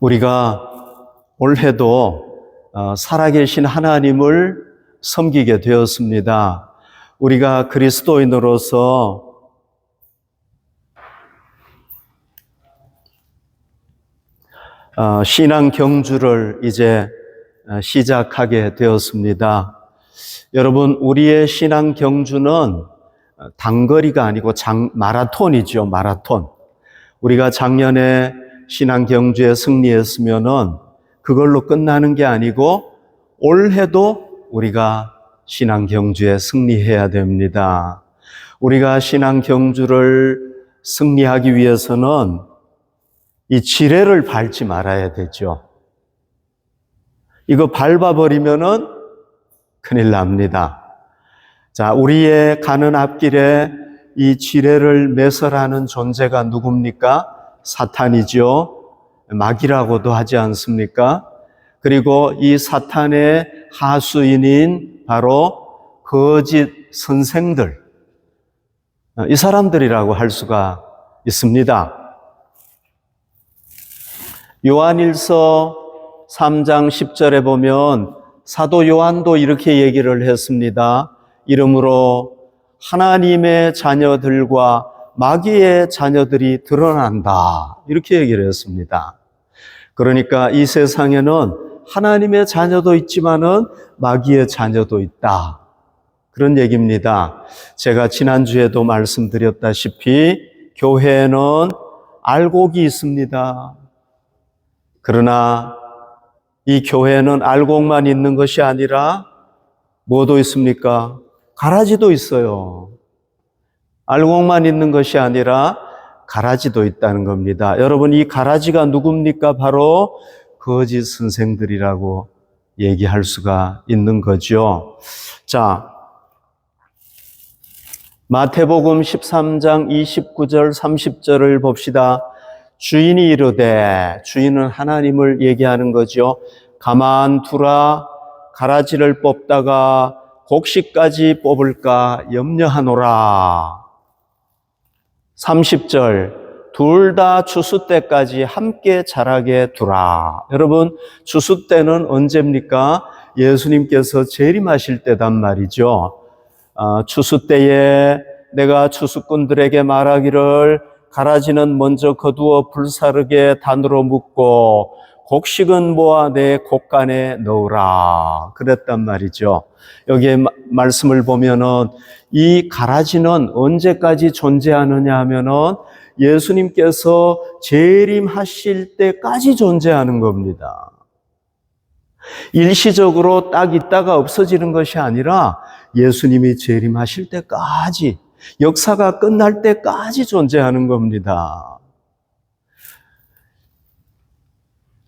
우리가 올해도 살아계신 하나님을 섬기게 되었습니다. 우리가 그리스도인으로서 신앙 경주를 이제 시작하게 되었습니다. 여러분, 우리의 신앙 경주는 단거리가 아니고 마라톤이죠, 마라톤. 우리가 작년에 신앙 경주에 승리했으면은 그걸로 끝나는 게 아니고 올해도 우리가 신앙 경주에 승리해야 됩니다. 우리가 신앙 경주를 승리하기 위해서는 이 지뢰를 밟지 말아야 되죠. 이거 밟아버리면은 큰일 납니다. 자, 우리의 가는 앞길에 이 지뢰를 매설하는 존재가 누굽니까? 사탄이죠. 마귀라고도 하지 않습니까? 그리고 이 사탄의 하수인인 바로 거짓 선생들, 이 사람들이라고 할 수가 있습니다. 요한일서 3장 10절에 보면 사도 요한도 이렇게 얘기를 했습니다. 이러므로 하나님의 자녀들과 마귀의 자녀들이 드러난다. 이렇게 얘기를 했습니다. 그러니까 이 세상에는 하나님의 자녀도 있지만은 마귀의 자녀도 있다. 그런 얘기입니다. 제가 지난주에도 말씀드렸다시피 교회에는 알곡이 있습니다. 그러나 이 교회는 알곡만 있는 것이 아니라 뭐도 있습니까? 가라지도 있어요. 알곡만 있는 것이 아니라 가라지도 있다는 겁니다. 여러분, 이 가라지가 누굽니까? 바로 거짓 선생들이라고 얘기할 수가 있는 거죠. 자, 마태복음 13장 29절 30절을 봅시다. 주인이 이르되, 주인은 하나님을 얘기하는 거죠. 가만두라, 가라지를 뽑다가 곡식까지 뽑을까 염려하노라. 30절, 둘 다 추수 때까지 함께 자라게 두라. 여러분, 추수 때는 언제입니까? 예수님께서 재림하실 때단 말이죠. 추수 때에 내가 추수꾼들에게 말하기를 가라지는 먼저 거두어 불사르게 단으로 묶고 곡식은 모아 내 곡간에 넣으라. 그랬단 말이죠. 여기에 말씀을 보면은 이 가라지는 언제까지 존재하느냐 하면은 예수님께서 재림하실 때까지 존재하는 겁니다. 일시적으로 딱 있다가 없어지는 것이 아니라 예수님이 재림하실 때까지, 역사가 끝날 때까지 존재하는 겁니다.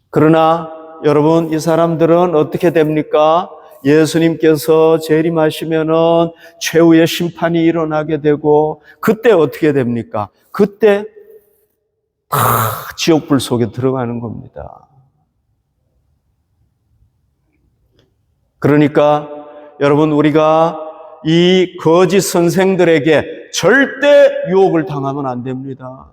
그러나 여러분, 이 사람들은 어떻게 됩니까? 예수님께서 재림하시면은 최후의 심판이 일어나게 되고, 그때 어떻게 됩니까? 그때 다 지옥불 속에 들어가는 겁니다. 그러니까 여러분, 우리가 이 거짓 선생들에게 절대 유혹을 당하면 안 됩니다.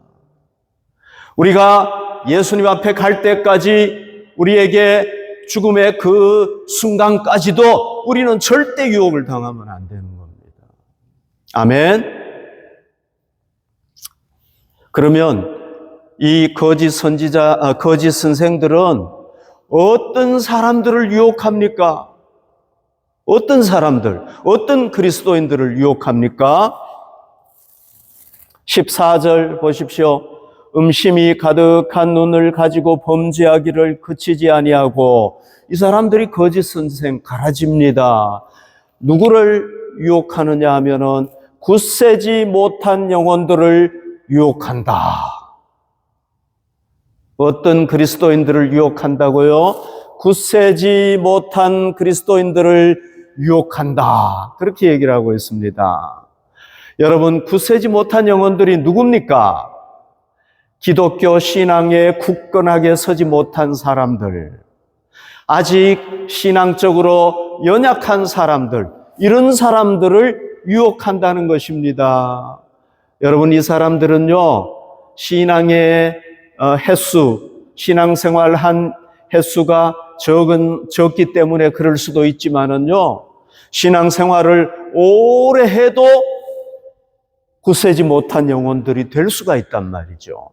우리가 예수님 앞에 갈 때까지, 우리에게 죽음의 그 순간까지도 우리는 절대 유혹을 당하면 안 되는 겁니다. 아멘. 그러면 이 거짓 선생들은 어떤 사람들을 유혹합니까? 어떤 사람들, 어떤 그리스도인들을 유혹합니까? 14절 보십시오. 음심이 가득한 눈을 가지고 범죄하기를 그치지 아니하고, 이 사람들이 거짓 선생, 가라지입니다. 누구를 유혹하느냐 하면은 굳세지 못한 영혼들을 유혹한다. 어떤 그리스도인들을 유혹한다고요? 굳세지 못한 그리스도인들을 유혹한다. 그렇게 얘기를 하고 있습니다. 여러분, 굳세지 못한 영혼들이 누굽니까? 기독교 신앙에 굳건하게 서지 못한 사람들, 아직 신앙적으로 연약한 사람들, 이런 사람들을 유혹한다는 것입니다. 여러분, 이 사람들은요, 신앙의 횟수, 신앙생활 한 횟수가 적기 때문에 그럴 수도 있지만은요, 신앙생활을 오래 해도 굳세지 못한 영혼들이 될 수가 있단 말이죠.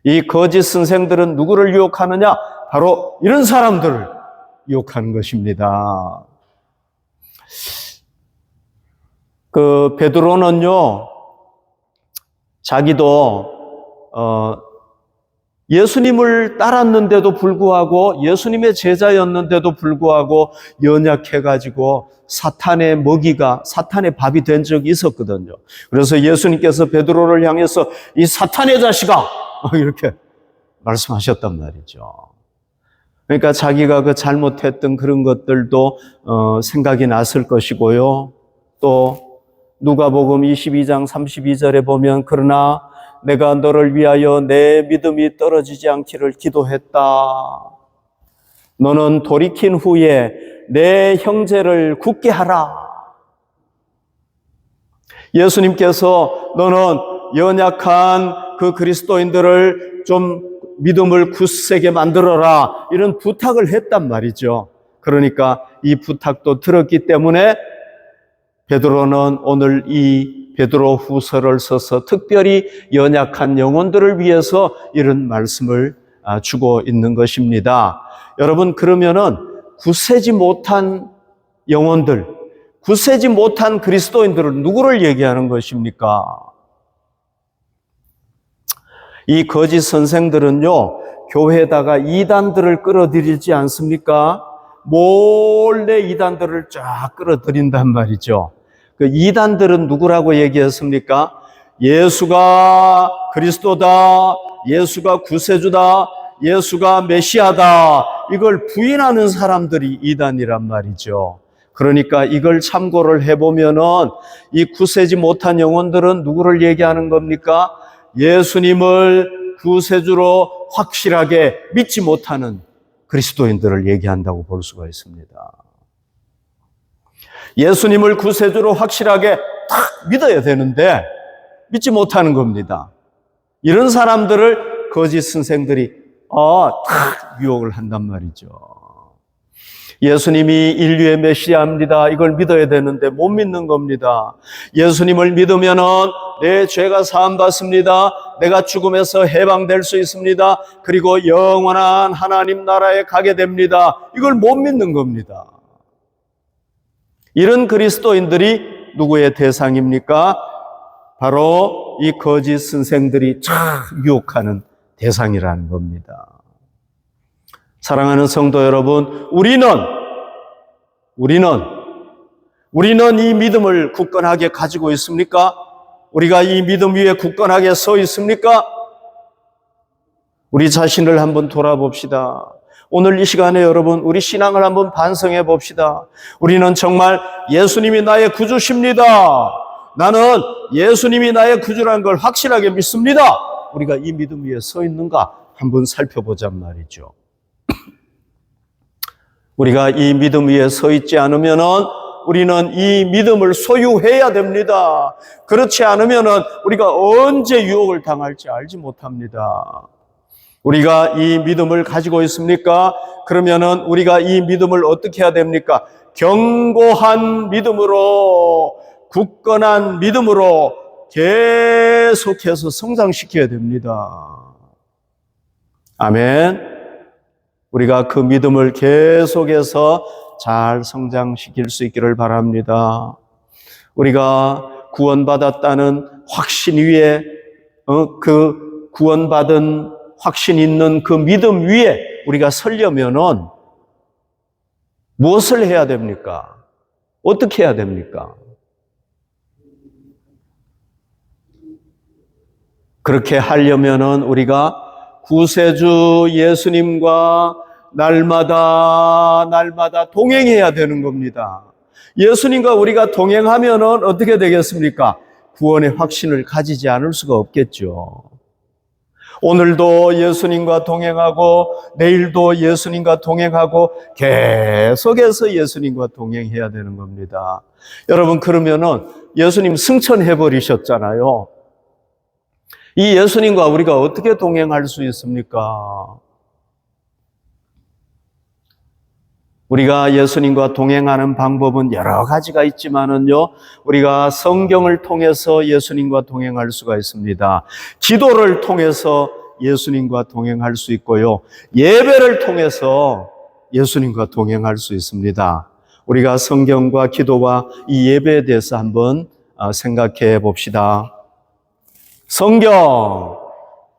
이 거짓 선생들은 누구를 유혹하느냐? 바로 이런 사람들을 유혹하는 것입니다. 그 베드로는요, 자기도 예수님을 따랐는데도 불구하고, 예수님의 제자였는데도 불구하고 연약해가지고 사탄의 먹이가, 사탄의 밥이 된 적이 있었거든요. 그래서 예수님께서 베드로를 향해서 이 사탄의 자식아! 이렇게 말씀하셨단 말이죠. 그러니까 자기가 그 잘못했던 그런 것들도 생각이 났을 것이고요. 또 누가복음 22장 32절에 보면 그러나 내가 너를 위하여 내 믿음이 떨어지지 않기를 기도했다. 너는 돌이킨 후에 내 형제를 굳게 하라. 예수님께서 너는 연약한 그 그리스도인들을 좀 믿음을 굳세게 만들어라. 이런 부탁을 했단 말이죠. 그러니까 이 부탁도 들었기 때문에 베드로는 오늘 이 베드로 후서를 써서 특별히 연약한 영혼들을 위해서 이런 말씀을 주고 있는 것입니다. 여러분, 그러면은 굳세지 못한 영혼들, 굳세지 못한 그리스도인들은 누구를 얘기하는 것입니까? 이 거짓 선생들은요, 교회에다가 이단들을 끌어들이지 않습니까? 몰래 이단들을 쫙 끌어들인단 말이죠. 그 이단들은 누구라고 얘기했습니까? 예수가 그리스도다, 예수가 구세주다, 예수가 메시아다, 이걸 부인하는 사람들이 이단이란 말이죠. 그러니까 이걸 참고를 해보면은 이 구세지 못한 영혼들은 누구를 얘기하는 겁니까? 예수님을 구세주로 확실하게 믿지 못하는 그리스도인들을 얘기한다고 볼 수가 있습니다. 예수님을 구세주로 확실하게 딱 믿어야 되는데 믿지 못하는 겁니다. 이런 사람들을 거짓 선생들이 딱 유혹을 한단 말이죠. 예수님이 인류의 메시아입니다. 이걸 믿어야 되는데 못 믿는 겁니다. 예수님을 믿으면은 내 죄가 사함받습니다. 내가 죽음에서 해방될 수 있습니다. 그리고 영원한 하나님 나라에 가게 됩니다. 이걸 못 믿는 겁니다. 이런 그리스도인들이 누구의 대상입니까? 바로 이 거짓 선생들이 유혹하는 대상이라는 겁니다. 사랑하는 성도 여러분, 우리는 이 믿음을 굳건하게 가지고 있습니까? 우리가 이 믿음 위에 굳건하게 서 있습니까? 우리 자신을 한번 돌아봅시다. 오늘 이 시간에 여러분, 우리 신앙을 한번 반성해 봅시다. 우리는 정말 예수님이 나의 구주십니다. 나는 예수님이 나의 구주라는 걸 확실하게 믿습니다. 우리가 이 믿음 위에 서 있는가 한번 살펴보자 말이죠. 우리가 이 믿음 위에 서 있지 않으면은 우리는 이 믿음을 소유해야 됩니다. 그렇지 않으면은 우리가 언제 유혹을 당할지 알지 못합니다. 우리가 이 믿음을 가지고 있습니까? 그러면은 우리가 이 믿음을 어떻게 해야 됩니까? 견고한 믿음으로, 굳건한 믿음으로 계속해서 성장시켜야 됩니다. 아멘. 우리가 그 믿음을 계속해서 잘 성장시킬 수 있기를 바랍니다. 우리가 구원받았다는 확신 위에 그 구원받은 확신 있는 그 믿음 위에 우리가 서려면은 무엇을 해야 됩니까? 어떻게 해야 됩니까? 그렇게 하려면은 우리가 구세주 예수님과 날마다 동행해야 되는 겁니다. 예수님과 우리가 동행하면은 어떻게 되겠습니까? 구원의 확신을 가지지 않을 수가 없겠죠. 오늘도 예수님과 동행하고 내일도 예수님과 동행하고 계속해서 예수님과 동행해야 되는 겁니다. 여러분, 그러면은 예수님 승천해 버리셨잖아요. 이 예수님과 우리가 어떻게 동행할 수 있습니까? 우리가 예수님과 동행하는 방법은 여러 가지가 있지만은요, 우리가 성경을 통해서 예수님과 동행할 수가 있습니다. 기도를 통해서 예수님과 동행할 수 있고요, 예배를 통해서 예수님과 동행할 수 있습니다. 우리가 성경과 기도와 이 예배에 대해서 한번 생각해 봅시다. 성경.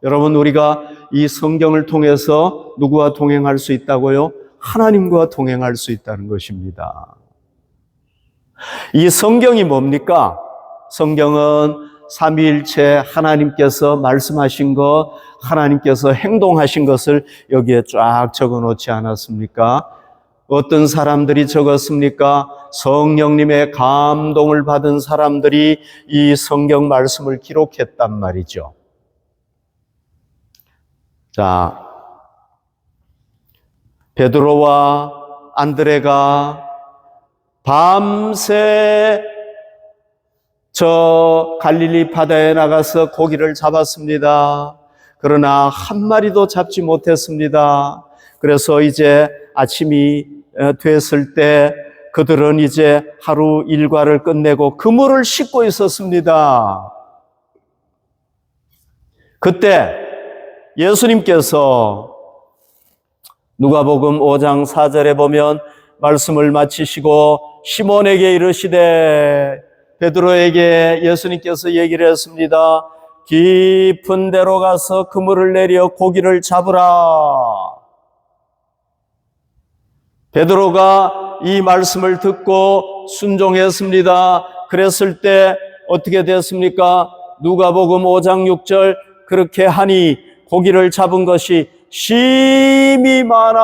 여러분, 우리가 이 성경을 통해서 누구와 동행할 수 있다고요? 하나님과 동행할 수 있다는 것입니다. 이 성경이 뭡니까? 성경은 삼위일체 하나님께서 말씀하신 것, 하나님께서 행동하신 것을 여기에 쫙 적어 놓지 않았습니까? 어떤 사람들이 적었습니까? 성령님의 감동을 받은 사람들이 이 성경 말씀을 기록했단 말이죠. 자, 베드로와 안드레가 밤새 저 갈릴리 바다에 나가서 고기를 잡았습니다. 그러나 한 마리도 잡지 못했습니다. 그래서 이제 아침이 됐을 때 그들은 이제 하루 일과를 끝내고 그물을 싣고 있었습니다. 그때 예수님께서 누가복음 5장 4절에 보면 말씀을 마치시고 시몬에게 이르시되, 베드로에게 예수님께서 얘기를 했습니다. 깊은 데로 가서 그물을 내려 고기를 잡으라. 베드로가 이 말씀을 듣고 순종했습니다. 그랬을 때 어떻게 됐습니까? 누가복음 5장 6절, 그렇게 하니 고기를 잡은 것이 심이 많아.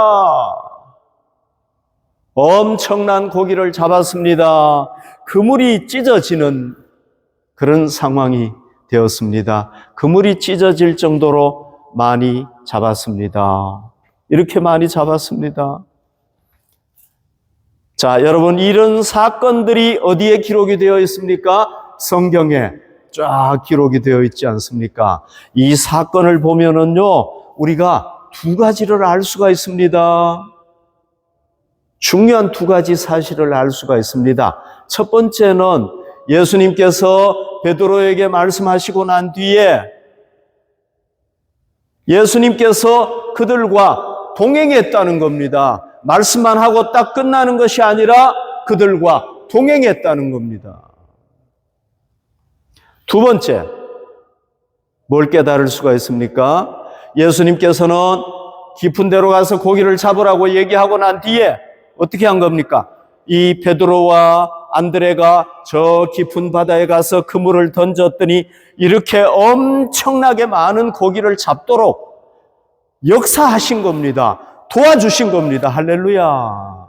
엄청난 고기를 잡았습니다. 그물이 찢어지는 그런 상황이 되었습니다. 그물이 찢어질 정도로 많이 잡았습니다. 이렇게 많이 잡았습니다. 자, 여러분, 이런 사건들이 어디에 기록이 되어 있습니까? 성경에 쫙 기록이 되어 있지 않습니까? 이 사건을 보면은요, 우리가 두 가지를 알 수가 있습니다. 중요한 두 가지 사실을 알 수가 있습니다. 첫 번째는 예수님께서 베드로에게 말씀하시고 난 뒤에 예수님께서 그들과 동행했다는 겁니다. 말씀만 하고 딱 끝나는 것이 아니라 그들과 동행했다는 겁니다. 두 번째, 뭘 깨달을 수가 있습니까? 예수님께서는 깊은 데로 가서 고기를 잡으라고 얘기하고 난 뒤에 어떻게 한 겁니까? 이 베드로와 안드레가 저 깊은 바다에 가서 그물을 던졌더니 이렇게 엄청나게 많은 고기를 잡도록 역사하신 겁니다. 도와주신 겁니다. 할렐루야.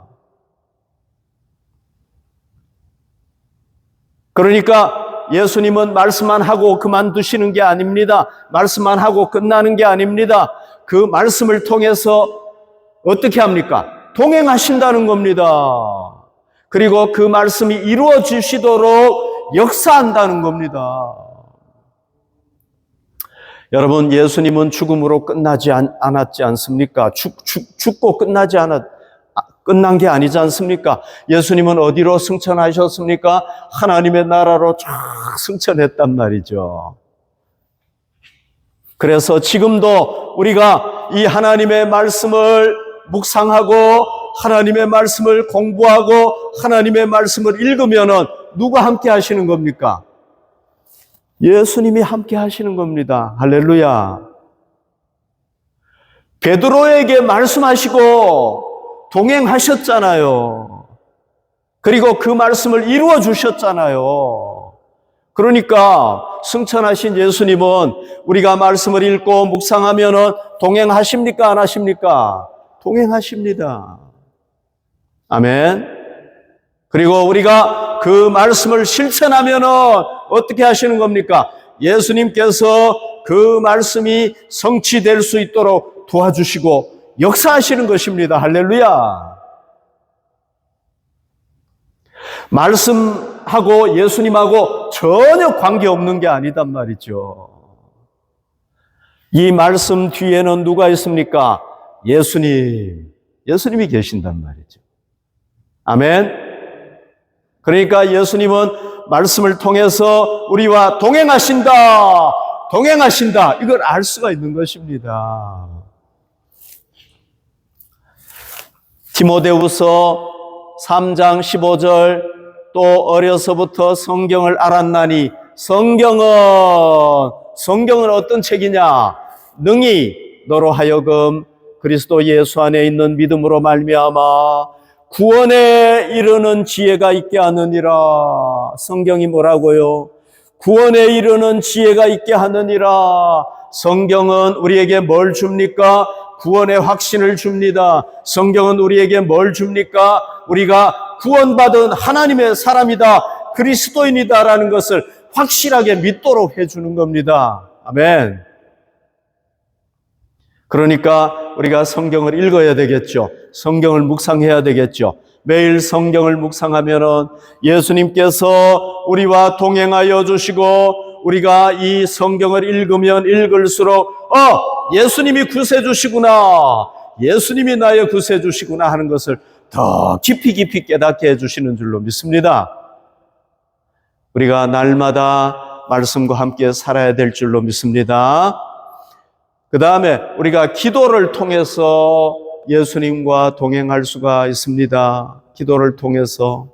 그러니까 예수님은 말씀만 하고 그만두시는 게 아닙니다. 말씀만 하고 끝나는 게 아닙니다. 그 말씀을 통해서 어떻게 합니까? 동행하신다는 겁니다. 그리고 그 말씀이 이루어지시도록 역사한다는 겁니다. 여러분, 예수님은 죽음으로 끝나지 않았지 않습니까? 죽고 끝난 게 아니지 않습니까? 예수님은 어디로 승천하셨습니까? 하나님의 나라로 쫙 승천했단 말이죠. 그래서 지금도 우리가 이 하나님의 말씀을 묵상하고 하나님의 말씀을 공부하고 하나님의 말씀을 읽으면은 누가 함께 하시는 겁니까? 예수님이 함께 하시는 겁니다. 할렐루야. 베드로에게 말씀하시고 동행하셨잖아요. 그리고 그 말씀을 이루어 주셨잖아요. 그러니까 승천하신 예수님은 우리가 말씀을 읽고 묵상하면은 동행하십니까? 안 하십니까? 동행하십니다. 아멘. 그리고 우리가 그 말씀을 실천하면은 어떻게 하시는 겁니까? 예수님께서 그 말씀이 성취될 수 있도록 도와주시고 역사하시는 것입니다. 할렐루야. 말씀하고 예수님하고 전혀 관계없는 게 아니단 말이죠. 이 말씀 뒤에는 누가 있습니까? 예수님이 계신단 말이죠. 아멘. 그러니까 예수님은 말씀을 통해서 우리와 동행하신다. 동행하신다. 이걸 알 수가 있는 것입니다. 디모데후서 3장 15절 또 어려서부터 성경을 알았나니 성경은 어떤 책이냐? 능히 너로 하여금 그리스도 예수 안에 있는 믿음으로 말미암아 구원에 이르는 지혜가 있게 하느니라. 성경이 뭐라고요? 구원에 이르는 지혜가 있게 하느니라. 성경은 우리에게 뭘 줍니까? 구원의 확신을 줍니다. 성경은 우리에게 뭘 줍니까? 우리가 구원받은 하나님의 사람이다, 그리스도인이다라는 것을 확실하게 믿도록 해주는 겁니다. 아멘. 그러니까 우리가 성경을 읽어야 되겠죠. 성경을 묵상해야 되겠죠. 매일 성경을 묵상하면은 예수님께서 우리와 동행하여 주시고 우리가 이 성경을 읽으면 읽을수록 예수님이 구세주시구나, 예수님이 나의 구세주시구나 하는 것을 더 깊이 깨닫게 해주시는 줄로 믿습니다. 우리가 날마다 말씀과 함께 살아야 될 줄로 믿습니다. 그 다음에 우리가 기도를 통해서 예수님과 동행할 수가 있습니다. 기도를 통해서.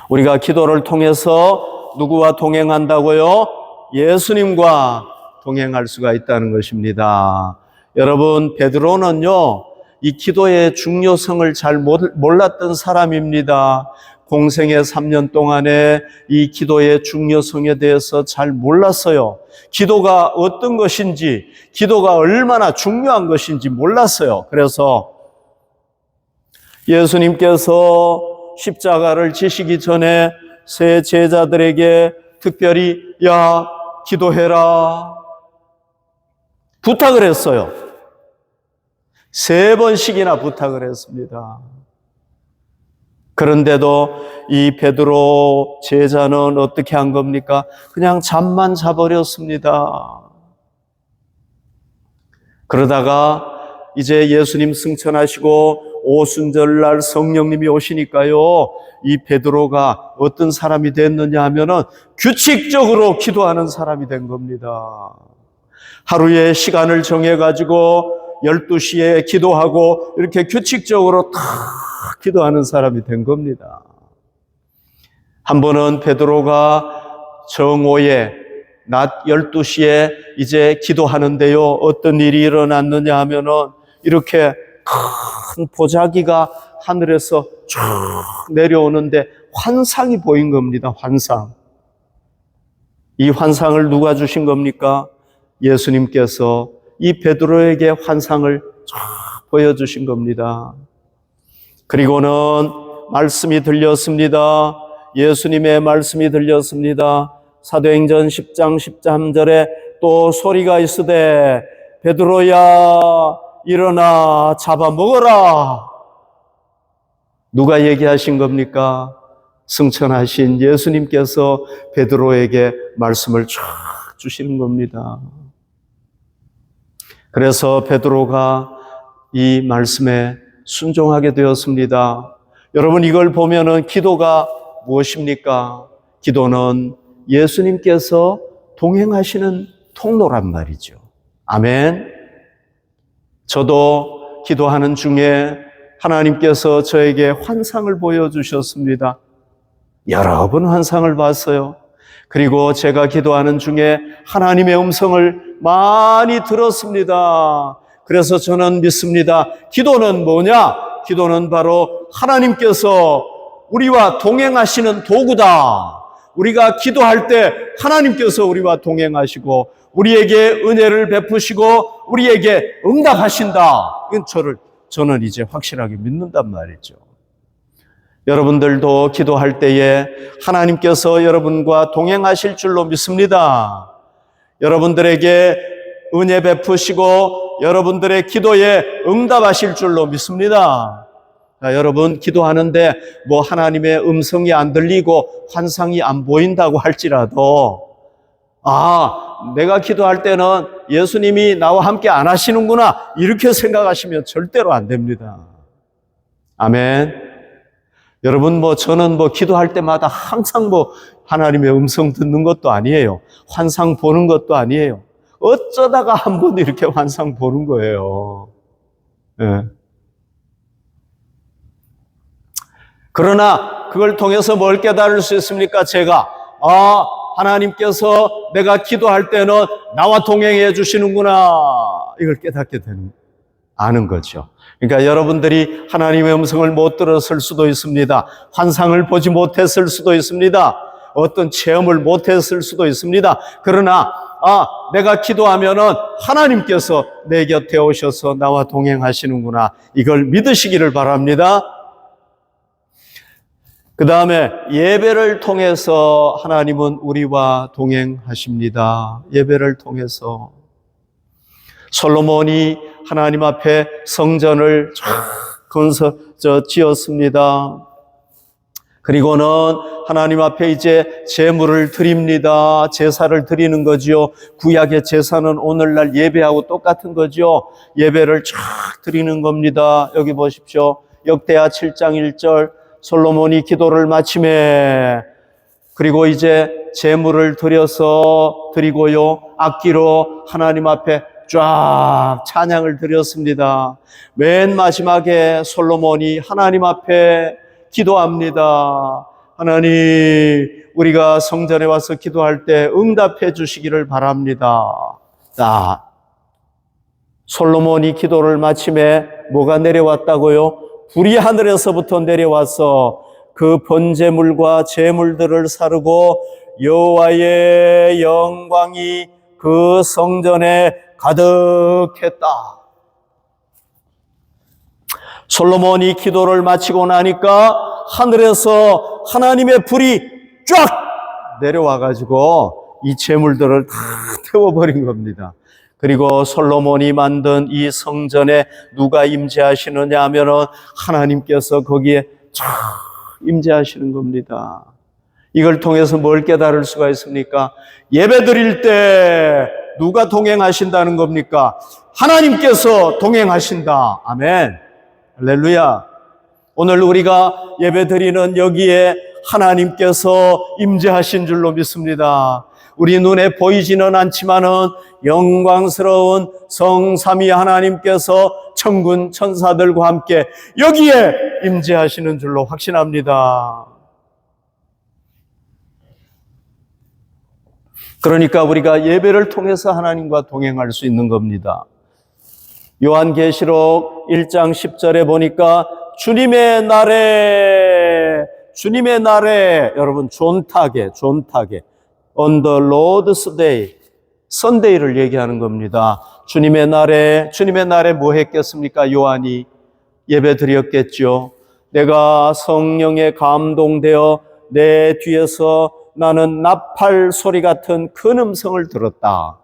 우리가 기도를 통해서 누구와 동행한다고요? 예수님과 동행할 수가 있다는 것입니다. 여러분, 베드로는요, 이 기도의 중요성을 잘 몰랐던 사람입니다. 공생의 3년 동안에 이 기도의 중요성에 대해서 잘 몰랐어요. 기도가 어떤 것인지, 기도가 얼마나 중요한 것인지 몰랐어요. 그래서 예수님께서 십자가를 지시기 전에 세 제자들에게 특별히 야, 기도해라 부탁을 했어요. 3번씩이나 부탁을 했습니다. 그런데도 이 베드로 제자는 어떻게 한 겁니까? 그냥 잠만 자버렸습니다. 그러다가 이제 예수님 승천하시고 오순절날 성령님이 오시니까요, 이 베드로가 어떤 사람이 됐느냐 하면은 규칙적으로 기도하는 사람이 된 겁니다. 하루에 시간을 정해가지고 12시에 기도하고 이렇게 규칙적으로 다 기도하는 사람이 된 겁니다. 한 번은 베드로가 정오에 낮 12시에 이제 기도하는데요, 어떤 일이 일어났느냐 하면은 이렇게 큰 보자기가 하늘에서 쭉 내려오는데 환상이 보인 겁니다. 환상. 이 환상을 누가 주신 겁니까? 예수님께서 이 베드로에게 환상을 쫙 보여주신 겁니다. 그리고는 말씀이 들렸습니다. 예수님의 말씀이 들렸습니다. 사도행전 10장 13절에 또 소리가 있으되 베드로야 일어나 잡아먹어라. 누가 얘기하신 겁니까? 승천하신 예수님께서 베드로에게 말씀을 쫙 주시는 겁니다. 그래서 베드로가 이 말씀에 순종하게 되었습니다. 여러분, 이걸 보면은 기도가 무엇입니까? 기도는 예수님께서 동행하시는 통로란 말이죠. 아멘. 저도 기도하는 중에 하나님께서 저에게 환상을 보여주셨습니다. 여러 번 환상을 봤어요. 그리고 제가 기도하는 중에 하나님의 음성을 많이 들었습니다. 그래서 저는 믿습니다. 기도는 뭐냐? 기도는 바로 하나님께서 우리와 동행하시는 도구다. 우리가 기도할 때 하나님께서 우리와 동행하시고 우리에게 은혜를 베푸시고 우리에게 응답하신다. 이건 저는 이제 확실하게 믿는단 말이죠. 여러분들도 기도할 때에 하나님께서 여러분과 동행하실 줄로 믿습니다. 여러분들에게 은혜 베푸시고 여러분들의 기도에 응답하실 줄로 믿습니다. 자, 여러분, 기도하는데 뭐 하나님의 음성이 안 들리고 환상이 안 보인다고 할지라도 내가 기도할 때는 예수님이 나와 함께 안 하시는구나 이렇게 생각하시면 절대로 안 됩니다. 아멘. 여러분, 저는 기도할 때마다 항상 하나님의 음성 듣는 것도 아니에요. 환상 보는 것도 아니에요. 어쩌다가 한 번 이렇게 환상 보는 거예요. 예. 그러나 그걸 통해서 뭘 깨달을 수 있습니까? 제가 하나님께서 내가 기도할 때는 나와 동행해 주시는구나, 이걸 깨닫게 아는 거죠. 그러니까 여러분들이 하나님의 음성을 못 들었을 수도 있습니다. 환상을 보지 못했을 수도 있습니다. 어떤 체험을 못했을 수도 있습니다. 그러나 내가 기도하면은 하나님께서 내 곁에 오셔서 나와 동행하시는구나, 이걸 믿으시기를 바랍니다. 그 다음에 예배를 통해서 하나님은 우리와 동행하십니다. 예배를 통해서 솔로몬이 하나님 앞에 성전을 지었습니다. 그리고는 하나님 앞에 이제 제물을 드립니다. 제사를 드리는 거지요. 구약의 제사는 오늘날 예배하고 똑같은 거지요. 예배를 드리는 겁니다. 여기 보십시오. 역대하 7장 1절, 솔로몬이 기도를 마침에, 그리고 이제 제물을 드리고요, 악기로 하나님 앞에 쫙 찬양을 드렸습니다. 맨 마지막에 솔로몬이 하나님 앞에 기도합니다. 하나님, 우리가 성전에 와서 기도할 때 응답해 주시기를 바랍니다. 솔로몬이 기도를 마침에 뭐가 내려왔다고요? 불이 하늘에서부터 내려와서 그 번제물과 제물들을 사르고 여호와의 영광이 그 성전에 가득했다. 솔로몬이 기도를 마치고 나니까 하늘에서 하나님의 불이 쫙 내려와가지고 이 제물들을 다 태워버린 겁니다. 그리고 솔로몬이 만든 이 성전에 누가 임재하시느냐 하면은 하나님께서 거기에 쫙 임재하시는 겁니다. 이걸 통해서 뭘 깨달을 수가 있습니까? 예배 드릴 때 누가 동행하신다는 겁니까? 하나님께서 동행하신다. 아멘. 할렐루야. 오늘 우리가 예배 드리는 여기에 하나님께서 임재하신 줄로 믿습니다. 우리 눈에 보이지는 않지만은 영광스러운 성삼위 하나님께서 천군 천사들과 함께 여기에 임재하시는 줄로 확신합니다. 그러니까 우리가 예배를 통해서 하나님과 동행할 수 있는 겁니다. 요한계시록 1장 10절에 보니까 주님의 날에 여러분 존타게 on the Lord's day, 선데이를 얘기하는 겁니다. 주님의 날에 뭐 했겠습니까? 요한이 예배 드렸겠죠. 내가 성령에 감동되어 내 뒤에서 나는 나팔 소리 같은 큰 음성을 들었다.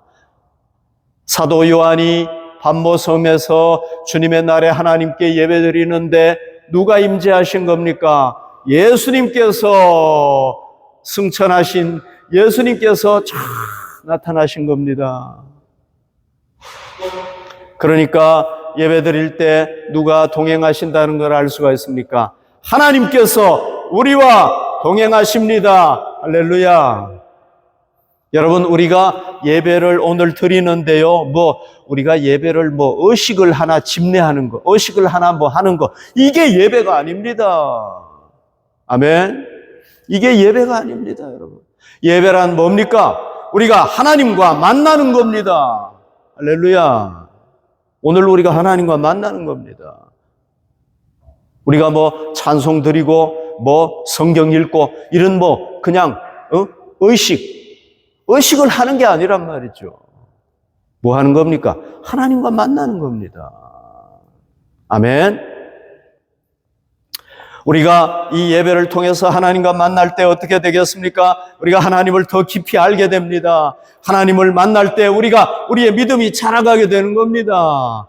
사도 요한이 반모섬에서 주님의 날에 하나님께 예배 드리는데 누가 임재하신 겁니까? 예수님께서 승천하신 예수님께서 쫙 나타나신 겁니다. 그러니까 예배 드릴 때 누가 동행하신다는 걸 알 수가 있습니까? 하나님께서 우리와 동행하십니다. 할렐루야. 여러분, 우리가 예배를 오늘 드리는데요, 우리가 예배를 의식을 하나 집례하는 거, 의식을 하나 하는 거, 이게 예배가 아닙니다. 아멘. 이게 예배가 아닙니다, 여러분. 예배란 뭡니까? 우리가 하나님과 만나는 겁니다. 할렐루야. 오늘 우리가 하나님과 만나는 겁니다. 우리가 찬송 드리고 성경 읽고 이런 그냥 의식을 하는 게 아니란 말이죠. 뭐 하는 겁니까? 하나님과 만나는 겁니다. 아멘. 우리가 이 예배를 통해서 하나님과 만날 때 어떻게 되겠습니까? 우리가 하나님을 더 깊이 알게 됩니다. 하나님을 만날 때 우리의 믿음이 자라가게 되는 겁니다.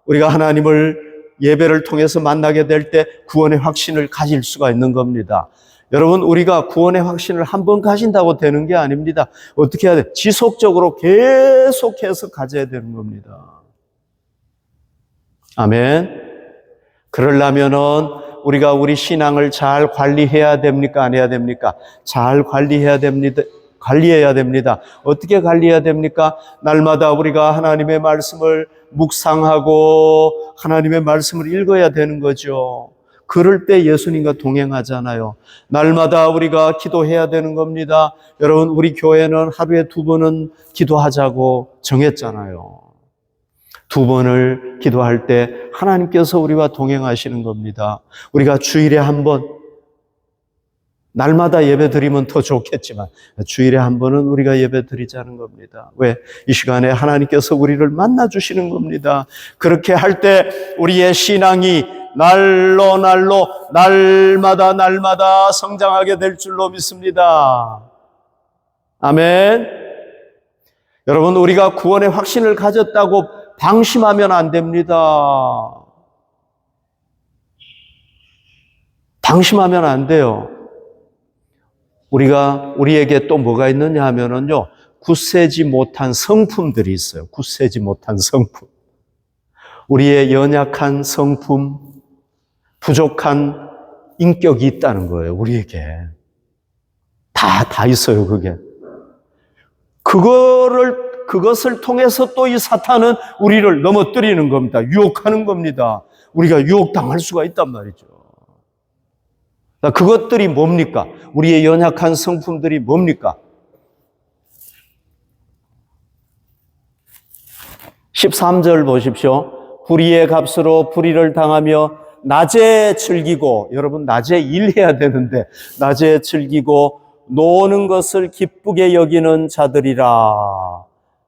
우리가 하나님을 예배를 통해서 만나게 될 때 구원의 확신을 가질 수가 있는 겁니다. 여러분, 우리가 구원의 확신을 한 번 가진다고 되는 게 아닙니다. 어떻게 해야 돼? 지속적으로 계속해서 가져야 되는 겁니다. 아멘. 그러려면은 우리가 우리 신앙을 잘 관리해야 됩니까? 안 해야 됩니까? 잘 관리해야 됩니다. 관리해야 됩니다. 어떻게 관리해야 됩니까? 날마다 우리가 하나님의 말씀을 묵상하고 하나님의 말씀을 읽어야 되는 거죠. 그럴 때 예수님과 동행하잖아요. 날마다 우리가 기도해야 되는 겁니다. 여러분, 우리 교회는 하루에 2번은 기도하자고 정했잖아요. 2번을 기도할 때 하나님께서 우리와 동행하시는 겁니다. 우리가 주일에 1번, 날마다 예배 드리면 더 좋겠지만 주일에 1번은 우리가 예배 드리자는 겁니다. 왜? 이 시간에 하나님께서 우리를 만나 주시는 겁니다. 그렇게 할 때 우리의 신앙이 날로 날마다 성장하게 될 줄로 믿습니다. 아멘. 여러분, 우리가 구원의 확신을 가졌다고 방심하면 안 됩니다. 방심하면 안 돼요. 우리에게 또 뭐가 있느냐 하면은요, 굳세지 못한 성품들이 있어요. 굳세지 못한 성품. 우리의 연약한 성품, 부족한 인격이 있다는 거예요, 우리에게. 다 있어요, 그게. 그것을 통해서 또 이 사탄은 우리를 넘어뜨리는 겁니다. 유혹하는 겁니다. 우리가 유혹당할 수가 있단 말이죠. 그것들이 뭡니까? 우리의 연약한 성품들이 뭡니까? 13절 보십시오. 불의의 값으로 불의를 당하며 낮에 즐기고, 여러분 낮에 일해야 되는데 낮에 즐기고 노는 것을 기쁘게 여기는 자들이라.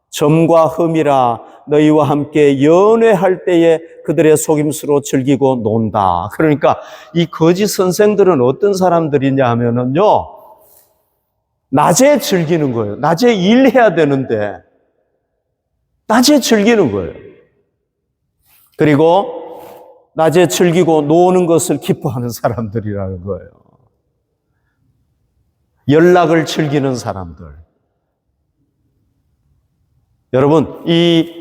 점과 흠이라 너희와 함께 연회할 때에 그들의 속임수로 즐기고 논다. 그러니까 이 거짓 선생들은 어떤 사람들이냐 하면은요, 낮에 즐기는 거예요. 낮에 일해야 되는데 낮에 즐기는 거예요. 그리고 낮에 즐기고 노는 것을 기뻐하는 사람들이라는 거예요. 연락을 즐기는 사람들. 여러분, 이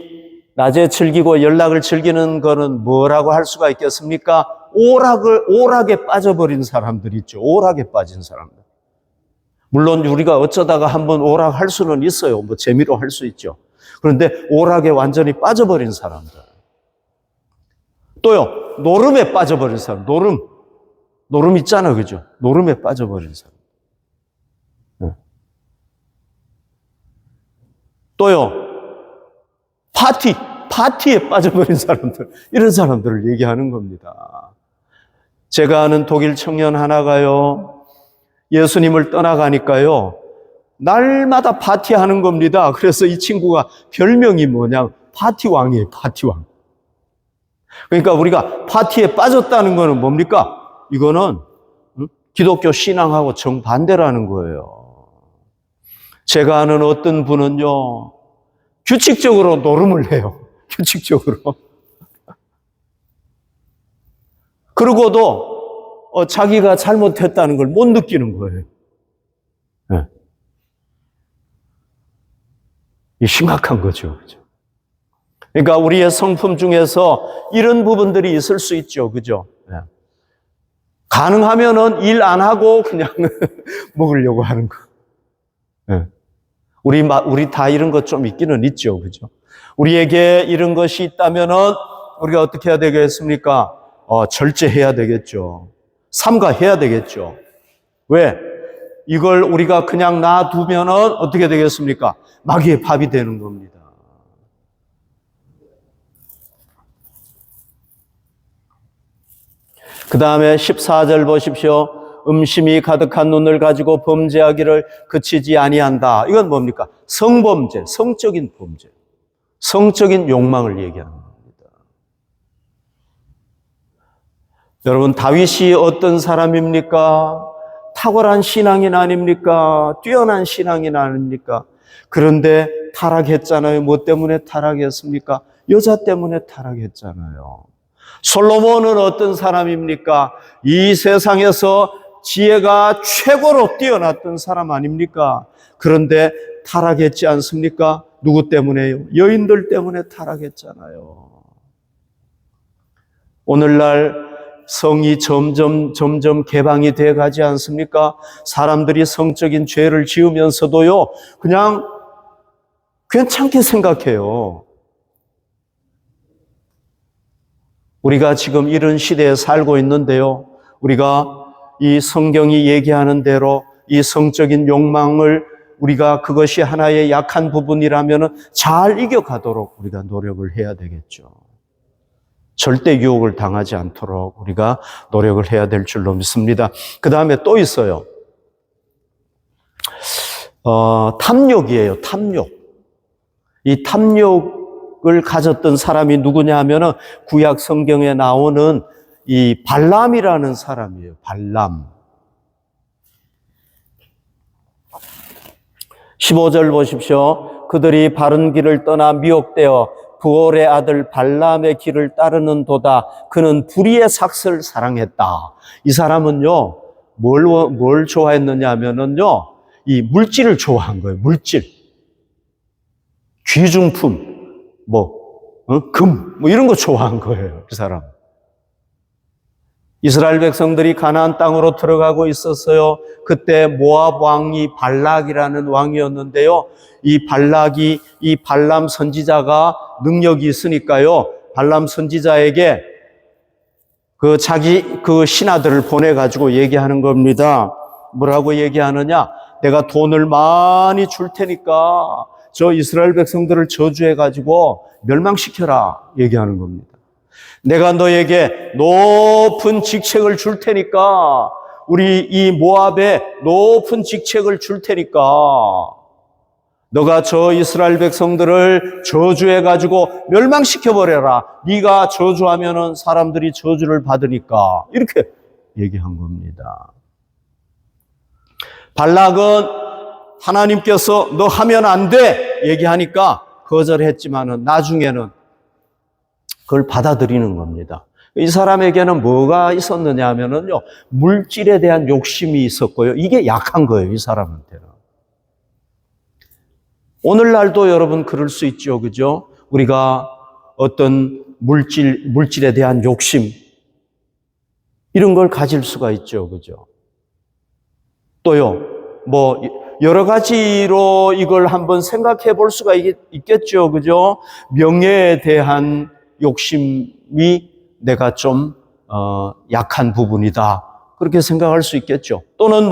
낮에 즐기고 연락을 즐기는 거는 뭐라고 할 수가 있겠습니까? 오락에 빠져버린 사람들 있죠. 오락에 빠진 사람들. 물론 우리가 어쩌다가 한번 오락할 수는 있어요. 뭐 재미로 할 수 있죠. 그런데 오락에 완전히 빠져버린 사람들. 또요, 노름에 빠져버린 사람. 노름 있잖아, 그죠? 노름에 빠져버린 사람. 또요, 파티에 빠져버린 사람들, 이런 사람들을 얘기하는 겁니다. 제가 아는 독일 청년 하나가요, 예수님을 떠나가니까요, 날마다 파티하는 겁니다. 그래서 이 친구가 별명이 뭐냐, 파티왕이에요, 파티왕. 그러니까 우리가 파티에 빠졌다는 거는 뭡니까? 이거는 기독교 신앙하고 정반대라는 거예요. 제가 아는 어떤 분은요, 규칙적으로 노름을 해요. 규칙적으로. 그러고도 자기가 잘못했다는 걸 못 느끼는 거예요. 네. 이 심각한 거죠. 그러니까 우리의 성품 중에서 이런 부분들이 있을 수 있죠. 그죠? 네. 가능하면은 일 안 하고 그냥 먹으려고 하는 거. 네. 우리 다 이런 것 좀 있기는 있죠. 그죠? 우리에게 이런 것이 있다면은 우리가 어떻게 해야 되겠습니까? 절제해야 되겠죠. 삼가해야 되겠죠. 왜? 이걸 우리가 그냥 놔두면은 어떻게 되겠습니까? 마귀의 밥이 되는 겁니다. 그 다음에 14절 보십시오. 음심이 가득한 눈을 가지고 범죄하기를 그치지 아니한다. 이건 뭡니까? 성범죄, 성적인 범죄, 성적인 욕망을 얘기하는 겁니다. 여러분, 다윗이 어떤 사람입니까? 탁월한 신앙인 아닙니까? 뛰어난 신앙인 아닙니까? 그런데 타락했잖아요. 뭐 때문에 타락했습니까? 여자 때문에 타락했잖아요. 솔로몬은 어떤 사람입니까? 이 세상에서 지혜가 최고로 뛰어났던 사람 아닙니까? 그런데 타락했지 않습니까? 누구 때문에요? 여인들 때문에 타락했잖아요. 오늘날 성이 점점 개방이 돼 가지 않습니까? 사람들이 성적인 죄를 지으면서도요, 그냥 괜찮게 생각해요. 우리가 지금 이런 시대에 살고 있는데요, 우리가 이 성경이 얘기하는 대로 이 성적인 욕망을 우리가 그것이 하나의 약한 부분이라면 잘 이겨가도록 우리가 노력을 해야 되겠죠. 절대 유혹을 당하지 않도록 우리가 노력을 해야 될 줄로 믿습니다. 그 다음에 또 있어요. 탐욕이에요. 탐욕. 이 탐욕을 가졌던 사람이 누구냐 하면은 구약 성경에 나오는 이 발람이라는 사람이에요. 발람. 15절 보십시오. 그들이 바른 길을 떠나 미혹되어 부올의 아들 발람의 길을 따르는 도다. 그는 불의의 삭슬을 사랑했다. 이 사람은요, 뭘 좋아했느냐 하면은요, 이 물질을 좋아한 거예요. 물질. 귀중품, 금, 이런 거 좋아한 거예요. 그 사람. 이스라엘 백성들이 가나안 땅으로 들어가고 있었어요. 그때 모압 왕이 발락이라는 왕이었는데요. 이 발락이 이 발람 선지자가 능력이 있으니까요. 발람 선지자에게 자기 신하들을 보내가지고 얘기하는 겁니다. 뭐라고 얘기하느냐? 내가 돈을 많이 줄 테니까 저 이스라엘 백성들을 저주해가지고 멸망시켜라. 얘기하는 겁니다. 내가 너에게 높은 직책을 줄 테니까, 우리 이 모압에 높은 직책을 줄 테니까, 너가 저 이스라엘 백성들을 저주해가지고 멸망시켜버려라. 네가 저주하면은 사람들이 저주를 받으니까. 이렇게 얘기한 겁니다. 발락은 하나님께서 너 하면 안 돼! 얘기하니까 거절했지만은 나중에는 그걸 받아들이는 겁니다. 이 사람에게는 뭐가 있었느냐 하면은요, 물질에 대한 욕심이 있었고요. 이게 약한 거예요, 이 사람한테는. 오늘날도 여러분 그럴 수 있죠, 그죠? 우리가 어떤 물질에 대한 욕심, 이런 걸 가질 수가 있죠, 그죠? 또요, 여러 가지로 이걸 한번 생각해 볼 수가 있겠죠, 그죠? 명예에 대한 욕심이 내가 좀 약한 부분이다. 그렇게 생각할 수 있겠죠. 또는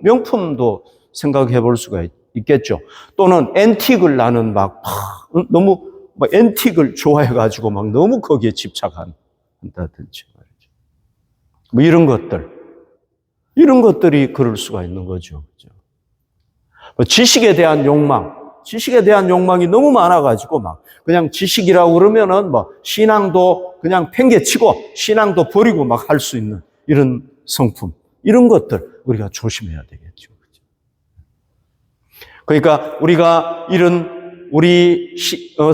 명품도 생각해 볼 수가 있겠죠. 또는 앤틱을 나는 너무 앤틱을 좋아해가지고 너무 거기에 집착한다든지 말이죠. 이런 것들이 그럴 수가 있는 거죠. 지식에 대한 욕망이 너무 많아가지고 그냥 지식이라고 그러면은 신앙도 그냥 팽개치고 신앙도 버리고 할 수 있는 이런 성품, 이런 것들 우리가 조심해야 되겠죠. 그러니까 우리가 이런 우리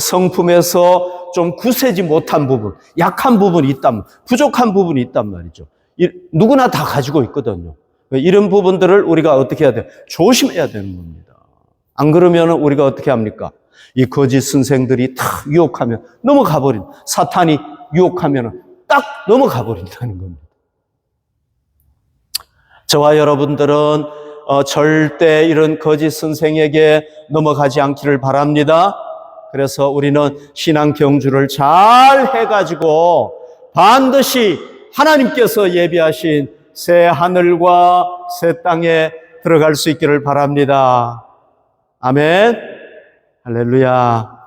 성품에서 좀 굳세지 못한 부분, 약한 부분이 부족한 부분이 있단 말이죠. 누구나 다 가지고 있거든요. 이런 부분들을 우리가 어떻게 해야 돼요? 조심해야 되는 겁니다. 안 그러면 우리가 어떻게 합니까? 이 거짓 선생들이 탁 유혹하면 사탄이 유혹하면 딱 넘어가 버린다는 겁니다. 저와 여러분들은 절대 이런 거짓 선생에게 넘어가지 않기를 바랍니다. 그래서 우리는 신앙 경주를 잘 해가지고 반드시 하나님께서 예비하신 새 하늘과 새 땅에 들어갈 수 있기를 바랍니다. 아멘. 할렐루야.